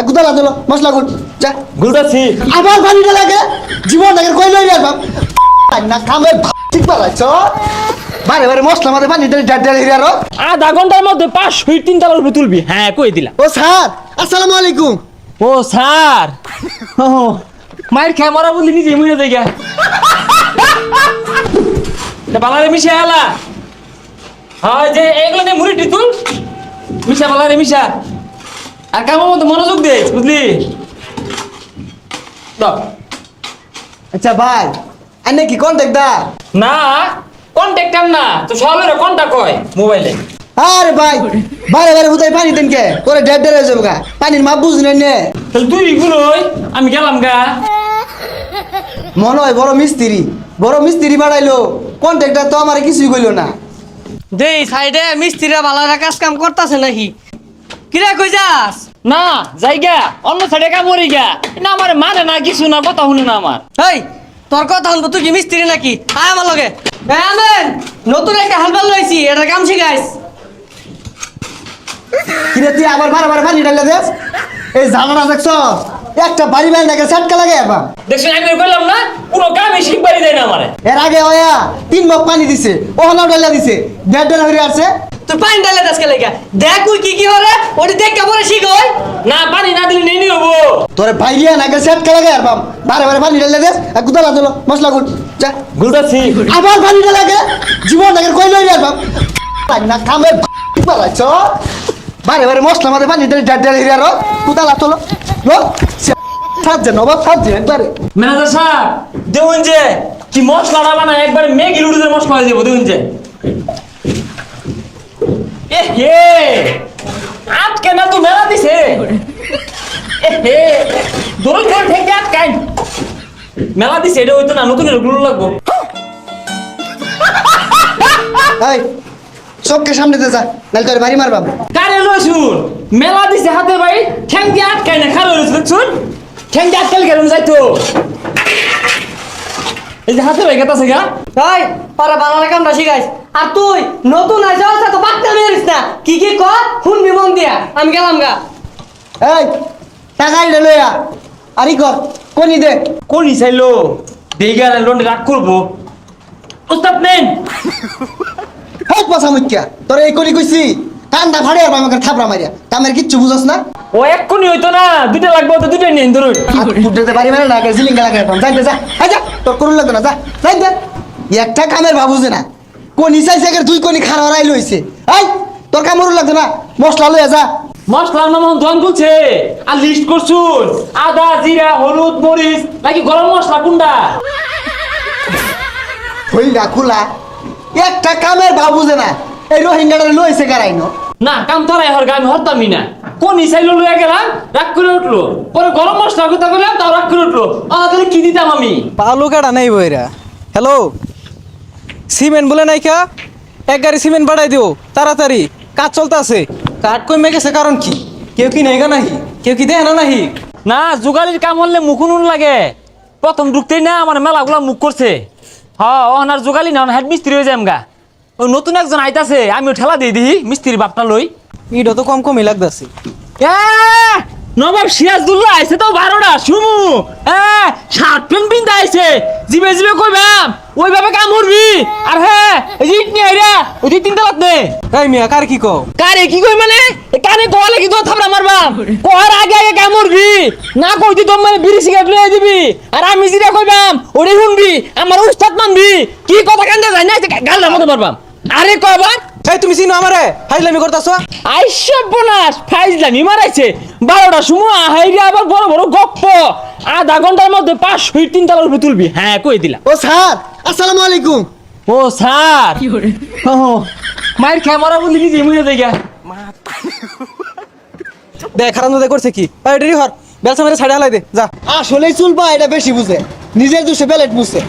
গুদালা দিল মশলা গুল যা গুলতাছি আবার পানিটা লাগে জীবন আগে কই লই আর বাপ না কামে ঠিক বালাইছ বারে বারে মশলা মাঝে পানি দিলে ডাড ডাড হিরারো আধা ঘন্টার মধ্যে 5 ফিট 3 তলার উপরে তুলবি হ্যাঁ কই দিলাম ও স্যার আসসালামু আলাইকুম ও স্যার ও মায়ের খেয়ে মরা বলি নিজে মরে যাই গা বালারে মিশা আলা হয় যে এগুলো নিয়ে মুড়ি তুল মিশা বালারে মিশা আর কামের মধ্যে মনোযোগ দে বুঝলি আচ্ছা ভাই আনে কি কন্টাক্ট দা না কন্টাক্টার না তো সবের কন্টাক্ট হয় মোবাইলে আরে ভাই বারে বারে বুঝাই পানি দেন কে তোরে ডেড ডেড হয়ে যাবে গা পানির মাপ বুঝলেন নে তাহলে তুই গুলোই আমি গেলাম গা মনে হয় বড় মিস্ত্রি বাড়াইলো কন্ট্রাক্টর তো আমার কিছুই কইলো না দেই সাইডে মিস্ত্রিরা ভালোরা কাজ কাম করতেছে নাকি কিরা কই যাস না জায়গা অন্য সাইডে কামড়ি গা না আমার মানে না কিছু না কথা শুনে না আমার এই তোর কথা শুনবো তুই কি মিস্ত্রি নাকি আয় আমার লগে আমেন নতুন একটা হালবাল লইছি এটা কাম শিখাইস কিরে তুই আবার বারে বারে পানি ঢালে দেস এই জানানা দেখছ একটা বাড়ি বাড়ি নাকি সাটকা লাগে এবার দেখছেন আমি কইলাম না পুরো কামই শিখবারই দেয় না আমারে এর আগে ওয়া 3 মগ পানি দিছে ওখানেও ঢালে দিছে ডেড ডেড হয়ে আসছে তুই পানি ডালে দাসকে লাগা দেখ কই কি হরে ওটি দেখ কেমন শিখ হয় না পানি না দিলে নেই হবো তোরে বাইরিয়া নাকি সাটকা লাগে আর বাপ বারে বারে পানি ঢালে দেস গুদালা দিল মশলা গুল যা গুলতাছি আবার পানি ঢালে লাগে জীবন আগে কই লই আর বাপ না কামে বালাইছ বারে বারে মশলা মাঝে পানি দিলে ডেড ডেড হিরারো গুদালা তোলো লো সাজে নবাব সাজে একবারে ম্যানেজার সাহেব দেখুন যে কি মশলাটা বানায় একবার ম্যাগি লুডুদের মশলা হয়ে যাবো দেখুন যে এ হে আটকে না তো মেলা দিছে এ হে দোল করে থেকে আটকাই মেলা দিছে এটা হইতো না নতুন গুলো লাগবো এই চোখকে সামনে দে যা নাহলে তোর বাড়ি মারবাম কারে লই শুন মেলা দিছে হাতে ভাই ঠ্যাং দিয়ে আটকাই না খালো শুন ঠ্যাং দিয়ে আটকাল গেলাম যাইতো এই যে হাতে ভাই গেতাছে গা এই পারা ভালোরা কামটা শিখাইস আর তুই নতুন আইছস তো বাক্তা মেরিস না কি কর শুনবি মন দিয়া আমি গেলাম গা এই টাকা আইলে লইয়া আরি কর কোনি দে কোনি চাইলো দেইগা লোন রাগ করবো উস্তাদ নেন হোক পাছা মুখ্যা তোর এই কোনি কইছি কান্দা ফাড়ে আর আমাকে থাপড়া মারিয়া কামের কিচ্ছু বুঝছ না ও এক কোনি হইতো না দুইটা লাগবে তো দুইটা নিন ধরুন ফুটতে বাড়ি মানে না জিলিঙ্গা লাগাই পাম যাইতে যা আই যা তোর করুন লাগবে না যা যাইতে একটা কামের ভাবুছে না কোনি চাইছে এর দুই কোনি খারাপ রাই লইছে এই তোর কামড় লাগবে না মশলা লইয়া যা মশলার নাম দোকান খুলছে আর লিস্ট করছুন আদা জিরা হলুদ মরিচ নাকি গরম মশলা কোনটা হইলা খোলা একটা কামের ভাবুছে না এই রোহিঙ্গাটা লইছে গারাইনো না কাম তোরাই হর আমি হরতামই না কোনি চাইলো লইয়া গেলাম রাগ করে উঠলো পরে গরম মশলা কথা বললাম তাও রাগ করে উঠলো তাহলে কি দিতাম আমি পালু কাটা নাই বইরা হ্যালো সিমেন্ট বলে নাই কা এক গাড়ি সিমেন্ট বাড়াই দিও তাড়াতাড়ি কাজ চলতেছে কাঠ কমে গেছে কারণ কি কেউ কি নেই গা নাহি কেউ কি দেয় না নাহি না জোগালির কাম হলে মুখুন লাগে প্রথম ঢুকতেই না আমার মেলাগুলা মুখ করছে হ্যাঁ ওনার জোগালি না হেড মিস্ত্রি হয়ে যাম গা ওই নতুন একজন আইতাছে আমি ঠেলা দিয়ে দিই মিস্ত্রির বাপটা লই ইটা তো কম কমই লাগতেছে নবাব সিরাজদুল্লাহ আইছে তো 12টা শুমু শার্ট প্যান্ট পিনতে আইছে জিবে জিবে কইবাম ওইভাবে কাম করবি আর হ্যাঁ ইট নিয়ে আইরা ওই দুই তিনটা লাত নে এই মিয়া কার কি কও কারে কি কই মানে কানে কওয়া লাগি তো থাপড়া মারবাম কয়ার আগে আগে কাম করবি না কইতি তো মানে বিড়ি সিগারেট লয়ে দিবি আর আমি যেটা কইবাম ওরে শুনবি আমার উস্তাদ মানবি কি কথা কান্দা যায় না গালটা মতো মারবাম আরে কয়বার এই তুমি চিনো আমারে ফাইজলামি করতাছো আইসব বোনাস ফাইজলামি মারাইছে 12টা সময় হাইরে আবার বড় বড় গপ্প আধা ঘন্টার মধ্যে 5 ফিট 3 তলার উপরে তুলবি হ্যাঁ কই দিলাম ও স্যার আসসালামু আলাইকুম ও স্যার ও মায়ের ক্যামেরা বলি নিজে মুড়ে দেই গা দেখ খারাপ দে করছে কি এই ডেরি হর বেলসা মেরে ছাড়ে হালাই দে যা আসলেই চুলবা এটা বেশি বুঝে নিজের দোষে বেলেট বুঝে